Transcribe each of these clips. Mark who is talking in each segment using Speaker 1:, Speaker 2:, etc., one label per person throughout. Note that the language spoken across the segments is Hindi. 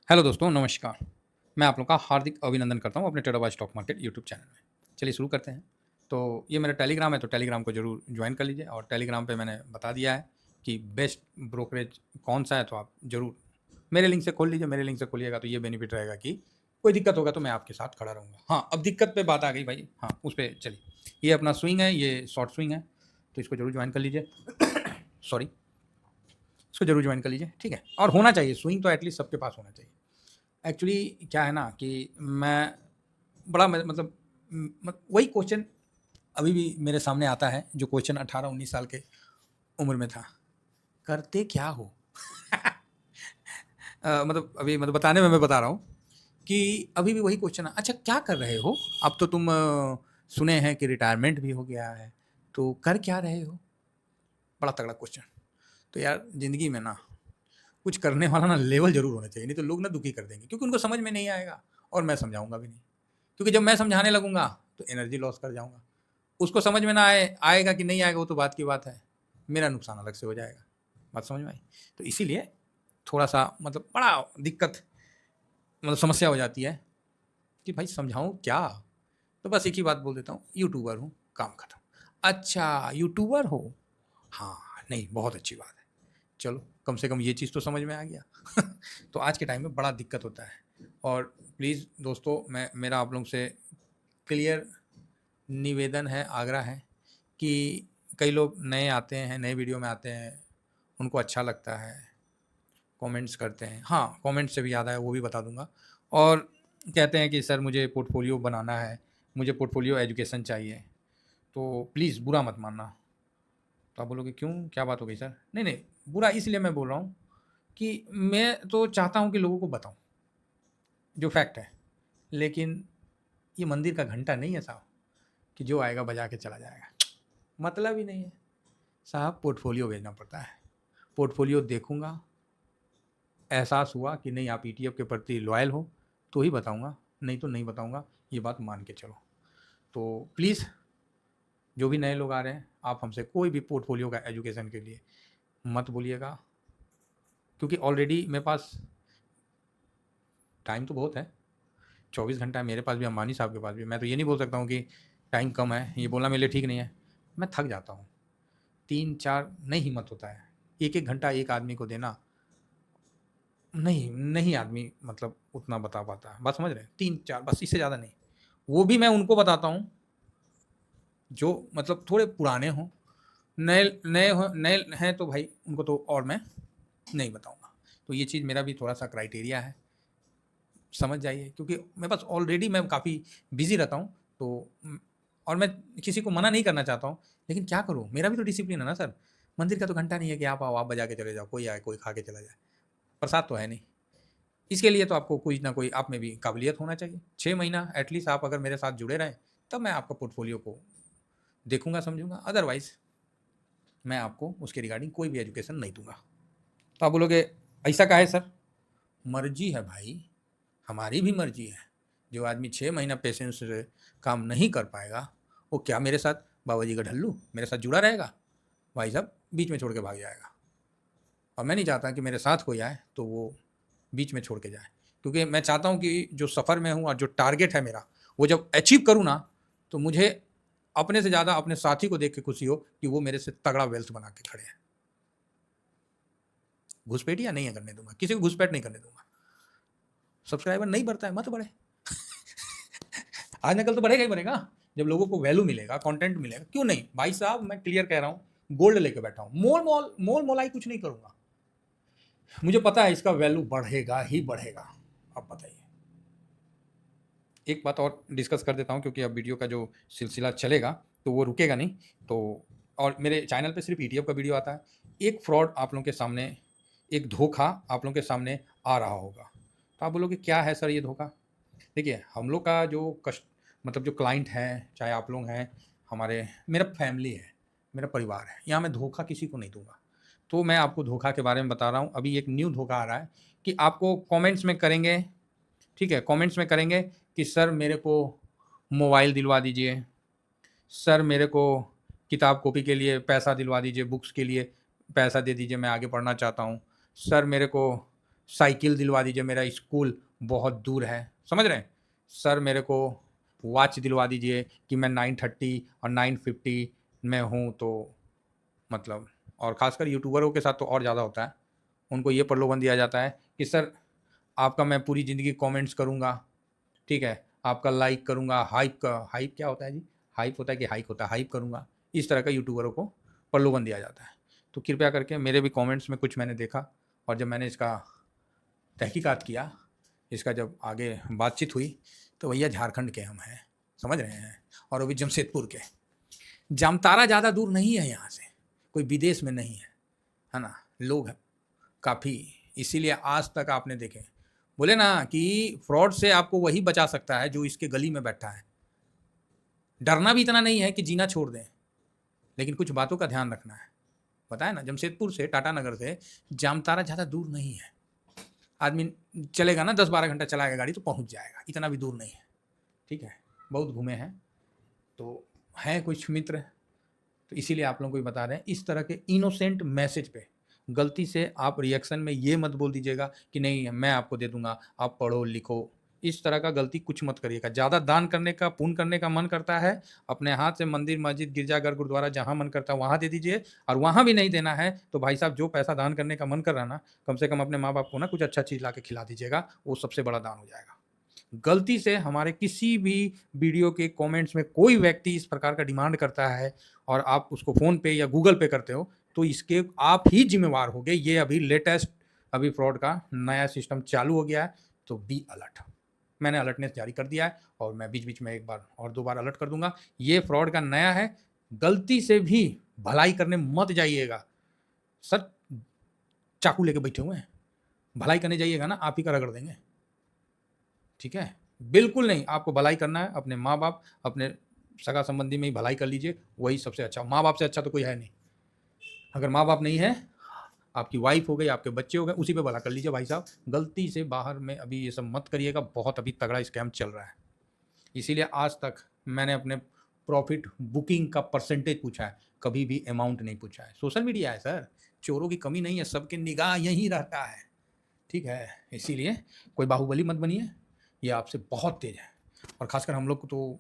Speaker 1: हेलो दोस्तों, नमस्कार। मैं आप लोग का हार्दिक अभिनंदन करता हूँ अपने टेराबाज स्टॉक मार्केट यूट्यूब चैनल में। चलिए शुरू करते हैं। तो ये मेरा टेलीग्राम है, तो टेलीग्राम को ज़रूर जॉइन कर लीजिए और टेलीग्राम पे मैंने बता दिया है कि बेस्ट ब्रोकरेज कौन-सा है, तो आप ज़रूर मेरे लिंक से खोल लीजिए। मेरे लिंक से खोलिएगा तो ये बेनिफिट रहेगा कि कोई दिक्कत होगा तो मैं आपके साथ खड़ा रहूँगा। हाँ, अब दिक्कत पे बात आ गई भाई। हाँ, उस पे चलिए। ये अपना स्विंग है, ये शॉर्ट स्विंग है, तो इसको ज़रूर जॉइन कर लीजिए। सॉरी, इसको ज़रूर जॉइन कर लीजिए, ठीक है? और होना चाहिए, स्विंग तो एटलीस्ट सबके पास होना चाहिए। एक्चुअली क्या है ना कि मैं बड़ा मतलब वही क्वेश्चन अभी भी मेरे सामने आता है जो क्वेश्चन 18-19 साल के उम्र में था। करते क्या हो? मतलब अभी मतलब बताने में मैं बता रहा हूँ कि अभी भी वही क्वेश्चन है। अच्छा क्या कर रहे हो? अब तो तुम सुने हैं कि रिटायरमेंट भी हो गया है, तो कर क्या रहे हो? बड़ा तगड़ा क्वेश्चन। तो यार ज़िंदगी में ना कुछ करने वाला ना लेवल ज़रूर होना चाहिए, नहीं तो लोग ना दुखी कर देंगे क्योंकि उनको समझ में नहीं आएगा और मैं समझाऊँगा भी नहीं। क्योंकि जब मैं समझाने लगूँगा तो एनर्जी लॉस कर जाऊँगा। उसको समझ में ना आएगा कि नहीं आएगा वो तो बात की बात है। मेरा नुकसान अलग से हो जाएगा। बात समझ में आई? तो इसीलिए थोड़ा-सा मतलब बड़ा दिक्कत मतलब समस्या हो जाती है कि भाई समझाऊँ क्या? तो बस एक ही बात बोल देता हूँ, यूट्यूबर हूँ, काम खत्म। अच्छा यूट्यूबर हो? हाँ, नहीं बहुत अच्छी बात है। चलो कम से कम ये चीज़ तो समझ में आ गया। तो आज के टाइम में बड़ा दिक्कत होता है और प्लीज़ दोस्तों मैं मेरा आप लोगों से क्लियर निवेदन है, आग्रह है कि कई लोग नए आते हैं, नए वीडियो में आते हैं, उनको अच्छा लगता है, कमेंट्स करते हैं। हाँ, कमेंट से भी याद आया वो भी बता दूँगा और कहते हैं कि सर मुझे पोर्टफ़ोलियो बनाना है, मुझे पोर्टफ़ोलियो एजुकेशन चाहिए, तो प्लीज़ बुरा मत मानना। तो आप बोलोगे क्यों? क्या बात हो गई सर? नहीं, नहीं, बुरा इसलिए मैं बोल रहा हूँ कि मैं तो चाहता हूँ कि लोगों को बताऊँ, जो फैक्ट है। लेकिन ये मंदिर का घंटा नहीं है साहब कि जो आएगा बजा के चला जाएगा। मतलब ही नहीं है। साहब पोर्टफ़ोलियो भेजना पड़ता है। पोर्टफ़ोलियो देखूँगा, एहसास हुआ कि नहीं आप ईटीएफ के प्रति लॉयल हो, तो ही बताऊँगा, नहीं तो नहीं बताऊँगा, ये बात मान के चलो। तो प्लीज़ जो भी नए लोग आ रहे हैं, आप हमसे कोई भी पोर्टफ़ोलियो का एजुकेशन के लिए मत बोलिएगा, क्योंकि ऑलरेडी मेरे पास टाइम तो बहुत है, 24 घंटा है मेरे पास भी, अंबानी साहब के पास भी। मैं तो ये नहीं बोल सकता हूँ कि टाइम कम है, ये बोलना मेरे लिए ठीक नहीं है। मैं थक जाता हूँ, 3-4 नहीं हिम्मत होता है। 1-1 घंटा एक आदमी को देना नहीं, नहीं आदमी मतलब उतना बता पाता है। बात समझ रहे हैं? 3-4 बस इससे ज़्यादा नहीं। वो भी मैं उनको बताता हूँ जो मतलब थोड़े पुराने हों, नए हैं तो भाई उनको तो और मैं नहीं बताऊँगा। तो ये चीज़ मेरा भी थोड़ा-सा क्राइटेरिया है, समझ जाइए क्योंकि मेरे पास ऑलरेडी मैं काफ़ी बिज़ी रहता हूँ तो और मैं किसी को मना नहीं करना चाहता हूँ, लेकिन क्या करूँ? मेरा भी तो डिसिप्लिन है ना सर। मंदिर का तो घंटा नहीं है कि आप आओ, आप बजा के चले जाओ, कोई आए, कोई खा के चला जाए। प्रसाद तो है नहीं। इसके लिए तो आपको कोई ना कोई आप में भी काबिलियत होना चाहिए। 6 महीना एटलीस्ट आप अगर मेरे साथ जुड़े रहें, तब मैं आपका पोर्टफ़ोलियो को देखूँगा, समझूँगा। अदरवाइज़ मैं आपको उसके रिगार्डिंग कोई भी एजुकेशन नहीं दूँगा। तो आप बोलोगे, ऐसा काहे सर? मर्ज़ी है भाई, हमारी भी मर्ज़ी है। जो आदमी 6 महीना पेशेंस से काम नहीं कर पाएगा, वो क्या मेरे साथ बाबा जी का ढल्लू मेरे साथ जुड़ा रहेगा? भाई साहब बीच में छोड़ के भाग जाएगा। और मैं नहीं चाहता कि मेरे साथ कोई आए, तो वो बीच में छोड़ के जाए। क्योंकि मैं चाहता हूँ कि जो सफ़र में हूँ और जो टारगेट है मेरा, वो जब अचीव करूँ ना, तो मुझे अपने से ज़्यादा अपने साथी को देख के खुशी हो कि वो मेरे से तगड़ा वेल्थ बना के खड़े हैं। घुसपैठिया नहीं करने दूँगा, किसी को घुसपैठ नहीं करने दूँगा। सब्सक्राइबर नहीं बढ़ता है, मत बढ़े। आज ना कल तो बढ़ेगा ही बढ़ेगा। जब लोगों को वैल्यू मिलेगा, कंटेंट मिलेगा, क्यों नहीं? भाई साहब मैं क्लियर कह रहा हूँ, गोल्ड लेके बैठा हूँ। मोल-मोलाई कुछ नहीं करूँगा। मुझे पता है इसका वैल्यू बढ़ेगा ही बढ़ेगा। अब बताइए। एक बात और डिस्कस कर देता हूँ क्योंकि अब वीडियो का जो सिलसिला चलेगा तो वो रुकेगा नहीं। तो और मेरे चैनल पे सिर्फ ईटीएफ का वीडियो आता है। एक फ्रॉड आप लोगों के सामने, एक धोखा आप लोगों के सामने आ रहा होगा। तो आप बोलोगे क्या है सर ये धोखा? देखिए हम लोग का जो मतलब जो क्लाइंट हैं, चाहे आप लोग हैं, हमारे मेरा फैमिली है, मेरा परिवार है। यहाँ मैं धोखा किसी को नहीं दूँगा। तो मैं आपको धोखा के बारे में बता रहा हूँ। अभी एक न्यू धोखा आ रहा है कि आपको कमेंट्स में करेंगे, ठीक है? कमेंट्स में करेंगे कि सर मेरे को मोबाइल दिलवा दीजिए, सर मेरे को किताब कॉपी के लिए पैसा दिलवा दीजिए, बुक्स के लिए पैसा दे दीजिए, मैं आगे पढ़ना चाहता हूँ। सर मेरे को साइकिल दिलवा दीजिए, मेरा स्कूल बहुत दूर है, समझ रहे हैं। सर मेरे को वॉच दिलवा दीजिए कि मैं 9:30 और 9:50 में हूँ, तो मतलब और ख़ासकर यूट्यूबरों के साथ तो और ज़्यादा होता है। उनको ये प्रलोभन दिया जाता है कि सर आपका मैं पूरी ज़िंदगी कमेंट्स करूँगा, ठीक है, आपका लाइक करूँगा, हाइप क्या होता है जी? हाइप होता है कि हाइक होता है? हाइप करूँगा। इस तरह का यूट्यूबरों को प्रलोभन दिया जाता है। तो कृपया करके मेरे भी कमेंट्स में कुछ मैंने देखा, और जब मैंने इसका तहकीकात किया, इसका जब आगे बातचीत हुई, तो भैया झारखंड के हम हैं, समझ रहे हैं, और वो भी जमशेदपुर के। जामताड़ा ज़्यादा दूर नहीं है यहाँ से, कोई विदेश में नहीं है ना। लोग काफ़ी, इसीलिए आज तक आपने देखे, बोले ना कि फ्रॉड से आपको वही बचा सकता है जो इसके गली में बैठा है। डरना भी इतना नहीं है कि जीना छोड़ दें, लेकिन कुछ बातों का ध्यान रखना है। बताया ना, जमशेदपुर से, टाटानगर से जामताड़ा ज़्यादा दूर नहीं है। आदमी चलेगा ना, 10-12 घंटा चलाएगा गाड़ी तो पहुंच जाएगा, इतना भी दूर नहीं है, ठीक है। बहुत घूमे हैं, तो हैं कुछ मित्र, तो इसीलिए आप लोगों को भी बता रहे हैं। इस तरह के इनोसेंट मैसेज पे गलती से आप रिएक्शन में ये मत बोल दीजिएगा कि नहीं मैं आपको दे दूंगा, आप पढ़ो लिखो। इस तरह का गलती कुछ मत करिएगा। ज़्यादा दान करने का, पुण्य करने का मन करता है, अपने हाथ से मंदिर, मस्जिद, गिरजाघर, गुरुद्वारा जहाँ मन करता है वहाँ दे दीजिए। और वहाँ भी नहीं देना है तो भाई साहब, जो पैसा दान करने का मन कर रहा ना, कम से कम अपने माँ बाप को ना कुछ अच्छा चीज़ ला के खिला दीजिएगा, वो सबसे बड़ा दान हो जाएगा। गलती से हमारे किसी भी वीडियो के कमेंट्स में कोई व्यक्ति इस प्रकार का डिमांड करता है और आप उसको फ़ोन पे या गूगल पे करते हो, तो इसके आप ही जिम्मेवार होगे। ये अभी लेटेस्ट अभी फ्रॉड का नया सिस्टम चालू हो गया है, तो बी अलर्ट। मैंने अलर्टनेस जारी कर दिया है, और मैं बीच बीच में एक बार और 2 बार अलर्ट कर दूंगा। ये फ्रॉड का नया है, गलती से भी भलाई करने मत जाइएगा। सर चाकू लेके बैठे हुए हैं, भलाई करने जाइएगा ना आप ही का रगड़ देंगे, ठीक है। बिल्कुल नहीं, आपको भलाई करना है, अपने माँ बाप, अपने सगा संबंधी में ही भलाई कर लीजिए, वही सबसे अच्छा। माँ बाप से अच्छा तो कोई है नहीं। अगर माँ बाप नहीं है, आपकी वाइफ हो गई, आपके बच्चे हो गए, उसी पे भला कर लीजिए भाई साहब। गलती से बाहर में अभी ये सब मत करिएगा, बहुत अभी तगड़ा स्कैम चल रहा है। इसीलिए आज तक मैंने अपने प्रॉफिट बुकिंग का परसेंटेज पूछा है, कभी भी अमाउंट नहीं पूछा है। सोशल मीडिया है सर, चोरों की कमी नहीं है, सबके निगाह यहीं रहता है, ठीक है। इसीलिए कोई बाहुबली मत बनिए, ये आपसे बहुत तेज है, और खासकर हम लोग को तो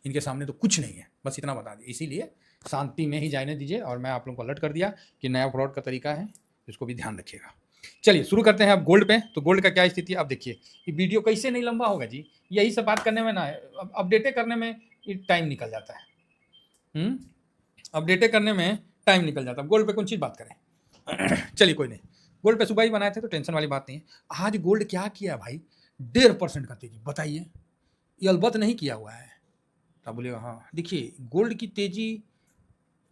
Speaker 1: इनके सामने तो कुछ नहीं है, बस इतना बता दिए। इसीलिए शांति में ही जाने दीजिए, और मैं आप लोगों को अलर्ट कर दिया कि नया फ्रॉड का तरीका है, इसको भी ध्यान रखिएगा। चलिए शुरू करते हैं अब गोल्ड पे। तो गोल्ड का क्या स्थिति है आप देखिए। ये वीडियो कैसे नहीं लंबा होगा जी, यही सब बात करने में ना, अपडेटें करने में टाइम निकल जाता है। अपडेटें करने में टाइम निकल जाता है, गोल्ड पे कौन चीज़ बात करें। चलिए कोई नहीं, गोल्ड पे सुबह ही बनाए थे तो टेंशन वाली बात नहीं है। आज गोल्ड क्या किया भाई, 1.5% का तेजी, बताइए। ये अलबत्त नहीं किया हुआ है, तो बोलिएगा हाँ। देखिए गोल्ड की तेजी,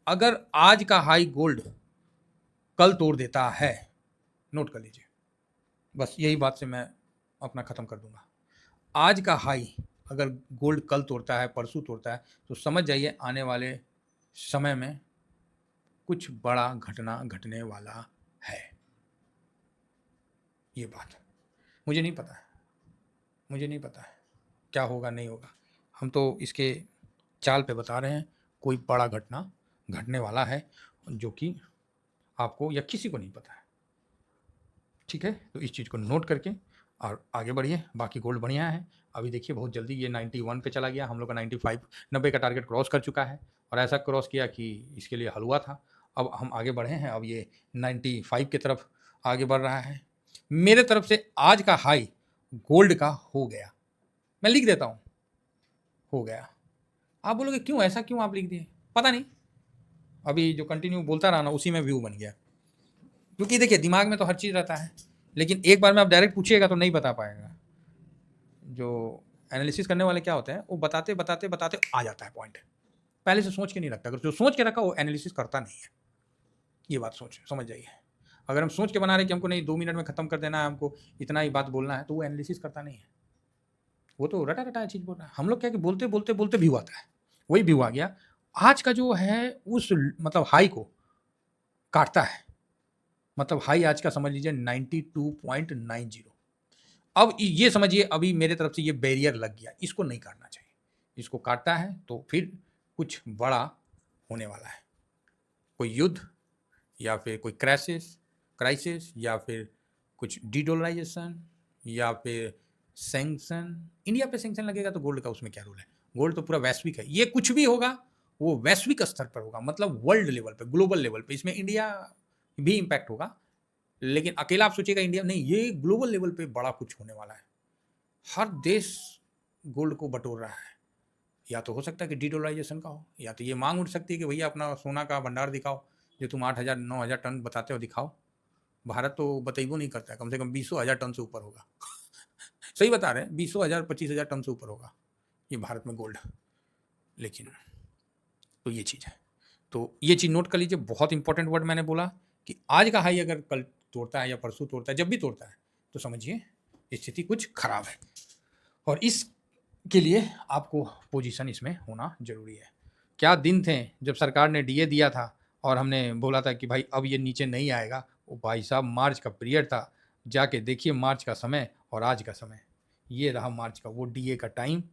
Speaker 1: अगर आज का हाई गोल्ड कल तोड़ देता है, नोट कर लीजिए, बस यही बात से मैं अपना ख़त्म कर दूंगा। आज का हाई अगर गोल्ड कल तोड़ता है, परसों तोड़ता है, तो समझ जाइए आने वाले समय में कुछ बड़ा घटना घटने वाला है। ये बात मुझे नहीं पता है, मुझे नहीं पता है क्या होगा नहीं होगा। हम तो इसके चाल पे बता रहे हैं, कोई बड़ा घटना घटने वाला है जो कि आपको या किसी को नहीं पता है, ठीक है। तो इस चीज़ को नोट करके और आगे बढ़िए। बाकी गोल्ड बढ़िया है। अभी देखिए बहुत जल्दी ये 91 पे चला गया, हम लोग का 95 90 का टारगेट क्रॉस कर चुका है, और ऐसा क्रॉस किया कि इसके लिए हलवा था। अब हम आगे बढ़े हैं, अब ये 95 की तरफ आगे बढ़ रहा है। मेरे तरफ से आज का हाई गोल्ड का हो गया, मैं लिख देता हूँ, हो गया। आप बोलोगे क्यों, ऐसा क्यों आप लिख दिए, पता नहीं, अभी जो कंटिन्यू बोलता रहा ना उसी में व्यू बन गया। क्योंकि देखिए दिमाग में तो हर चीज़ रहता है, लेकिन एक बार में आप डायरेक्ट पूछिएगा तो नहीं बता पाएगा। जो एनालिसिस करने वाले क्या होते हैं, वो बताते बताते बताते आ जाता है पॉइंट, पहले से सोच के नहीं रखता। अगर जो सोच के रखा वो एनालिसिस करता नहीं है, ये बात समझ जाइए। अगर हम सोच के बना रहे कि हमको नहीं 2 मिनट में ख़त्म कर देना है, हमको इतना ही बात बोलना है, तो वो एनालिसिस करता नहीं है, वो तो रटा रटा चीज़ बोल रहा है। हम लोग क्या कि बोलते बोलते बोलते व्यू आता है, वही व्यू आ गया। आज का जो है उस मतलब हाई को काटता है, मतलब हाई आज का समझ लीजिए 92.90। अब ये समझिए अभी मेरे तरफ से ये बैरियर लग गया, इसको नहीं काटना चाहिए। इसको काटता है तो फिर कुछ बड़ा होने वाला है, कोई युद्ध या फिर कोई क्राइसिस या फिर कुछ डीडोलराइजेशन या फिर सैंक्शन। इंडिया पे सैंक्शन लगेगा तो गोल्ड का उसमें क्या रोल है? गोल्ड तो पूरा वैश्विक है, ये कुछ भी होगा वो वैश्विक स्तर पर होगा, मतलब वर्ल्ड लेवल पे, ग्लोबल लेवल पे। इसमें इंडिया भी इम्पैक्ट होगा, लेकिन अकेला आप सोचिएगा इंडिया नहीं, ये ग्लोबल लेवल पे बड़ा कुछ होने वाला है। हर देश गोल्ड को बटोर रहा है। या तो हो सकता है कि डीडोलराइजेशन का हो, या तो ये मांग उठ सकती है कि भैया अपना सोना का भंडार दिखाओ, जो तुम 8,000 9,000 टन बताते हो दिखाओ। भारत तो बतईबो नहीं करता है, कम से कम 20,000 टन से ऊपर होगा। सही बता रहे हैं, 20,000 25,000 टन से ऊपर होगा ये भारत में गोल्ड। लेकिन तो ये चीज़ है, तो ये चीज़ नोट कर लीजिए, बहुत इंपॉर्टेंट वर्ड मैंने बोला कि आज का हाई अगर कल तोड़ता है या परसों तोड़ता है, जब भी तोड़ता है, तो समझिए स्थिति कुछ खराब है। और इसके लिए आपको पोजीशन इसमें होना जरूरी है। क्या दिन थे जब सरकार ने डीए दिया था और हमने बोला था कि भाई अब ये नीचे नहीं आएगा। वो भाई साहब मार्च का पीरियड था, जाके देखिए मार्च का समय और आज का समय, ये रहा मार्च का वो डीए का टाइम।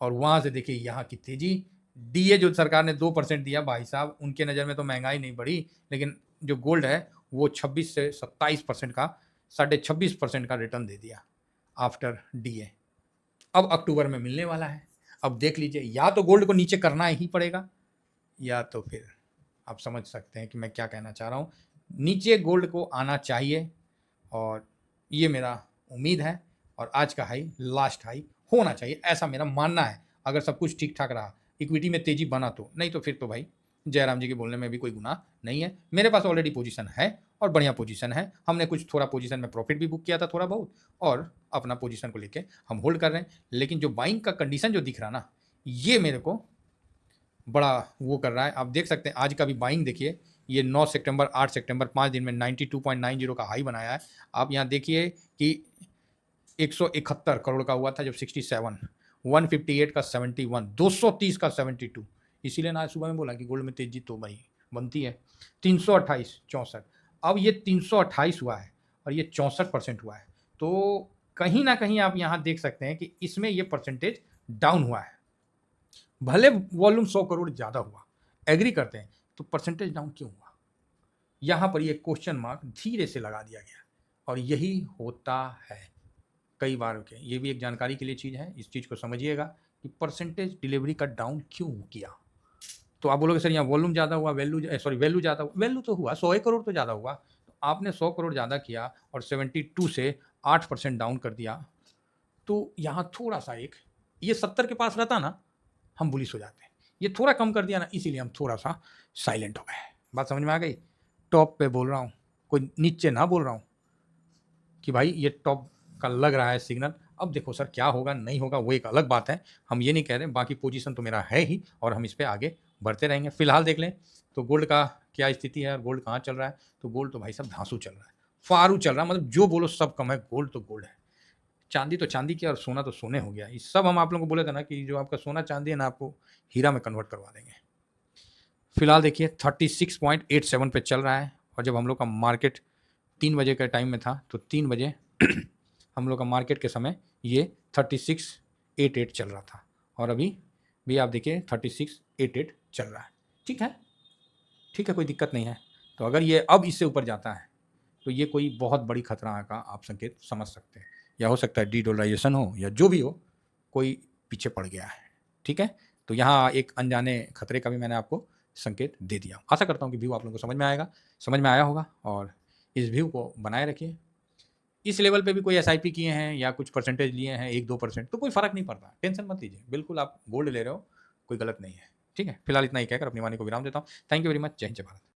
Speaker 1: और वहाँ से देखिए यहाँ की तेजी। डीए जो सरकार ने 2% दिया, भाई साहब उनके नज़र में तो महंगाई नहीं बढ़ी, लेकिन जो गोल्ड है वो 26 से 27% का, 26.5% का रिटर्न दे दिया आफ्टर डीए। अब अक्टूबर में मिलने वाला है। अब देख लीजिए, या तो गोल्ड को नीचे करना ही पड़ेगा, या तो फिर आप समझ सकते हैं कि मैं क्या कहना चाह रहा हूँ। नीचे गोल्ड को आना चाहिए, और ये मेरा उम्मीद है। और आज का हाई लास्ट हाई होना चाहिए, ऐसा मेरा मानना है, अगर सब कुछ ठीक ठाक रहा, इक्विटी में तेजी बना तो। नहीं तो फिर तो भाई जयराम जी के बोलने में भी कोई गुनाह नहीं है। मेरे पास ऑलरेडी पोजीशन है और बढ़िया पोजीशन है। हमने कुछ थोड़ा पोजीशन में प्रॉफिट भी बुक किया था थोड़ा बहुत, और अपना पोजीशन को लेके हम होल्ड कर रहे हैं। लेकिन जो बाइंग का कंडीशन जो दिख रहा ना, ये मेरे को बड़ा वो कर रहा है। आप देख सकते हैं आज का भी बाइंग देखिए, ये 9 सितंबर 8 सितंबर 5 दिन में 92.90 का हाई बनाया है। आप यहाँ देखिए कि 171 करोड़ का हुआ था जब 67, 158 का 71, 230 का 72। इसीलिए ना आज सुबह में बोला कि गोल्ड में तेजी तो भाई बनती है। 328 64, अब ये 328 हुआ है और ये 64% हुआ है। तो कहीं ना कहीं आप यहाँ देख सकते हैं कि इसमें ये परसेंटेज डाउन हुआ है। भले वॉल्यूम 100 करोड़ ज़्यादा हुआ, एग्री करते हैं, तो परसेंटेज डाउन क्यों हुआ? यहाँ पर ये क्वेश्चन मार्क धीरे से लगा दिया गया, और यही होता है कई बार के। ये भी एक जानकारी के लिए चीज़ है, इस चीज़ को समझिएगा कि परसेंटेज डिलीवरी का डाउन क्यों किया। तो आप बोलोगे सर यहाँ वॉल्यूम ज़्यादा हुआ, वैल्यू ज़्यादा हुआ। वैल्यू तो हुआ 100 करोड़ तो ज़्यादा हुआ, तो आपने 100 करोड़ ज़्यादा किया और 72 से 8% डाउन कर दिया। तो यहाँ थोड़ा सा एक, ये 70 के पास रहता ना, हम बुलिश हो जाते हैं। ये थोड़ा कम कर दिया ना, इसीलिए हम थोड़ा सा साइलेंट हो गए। बात समझ में आ गई? टॉप पे बोल रहा हूँ, कोई नीचे ना बोल रहा हूँ कि भाई ये टॉप का लग रहा है सिग्नल। अब देखो सर क्या होगा नहीं होगा वो एक अलग बात है, हम ये नहीं कह रहे। बाकी पोजीशन तो मेरा है ही, और हम इस पर आगे बढ़ते रहेंगे। फिलहाल देख लें तो गोल्ड का क्या स्थिति है और गोल्ड कहाँ चल रहा है। तो गोल्ड तो भाई साहब धांसू चल रहा है, फारू चल रहा है, मतलब जो बोलो सब कम है। गोल्ड तो गोल्ड है, चांदी तो चांदी की, और सोना तो सोने हो गया। ये सब हम आप लोगों को बोले थे ना कि जो आपका सोना चांदी है ना, आपको हीरा में कन्वर्ट करवा देंगे। फिलहाल देखिए 36.87 पे चल रहा है, और जब हम लोग का मार्केट 3 बजे के टाइम में था, तो 3 बजे हम लोग का मार्केट के समय ये 36.88 चल रहा था, और अभी भी आप देखिए 36.88 चल रहा है। ठीक है, ठीक है, कोई दिक्कत नहीं है। तो अगर ये अब इससे ऊपर जाता है तो ये कोई बहुत बड़ी खतरा का आप संकेत समझ सकते हैं, या हो सकता है डीडोलराइजेशन हो या जो भी हो, कोई पीछे पड़ गया है। ठीक है, तो यहाँ एक अनजाने खतरे का भी मैंने आपको संकेत दे दिया। आशा करता हूँ कि व्यू आप लोगों को समझ में आया होगा, और इस व्यू को बनाए रखिए। इस लेवल पे भी कोई एसआईपी किए हैं या कुछ परसेंटेज लिए हैं 1-2%, तो कोई फ़र्क नहीं पड़ता, टेंशन मत लीजिए। बिल्कुल आप गोल्ड ले रहे हो, कोई गलत नहीं है। ठीक है, फिलहाल इतना ही कहकर अपनी वाणी को विराम देता हूँ। Thank you very much. जय हिंद, जय भारत।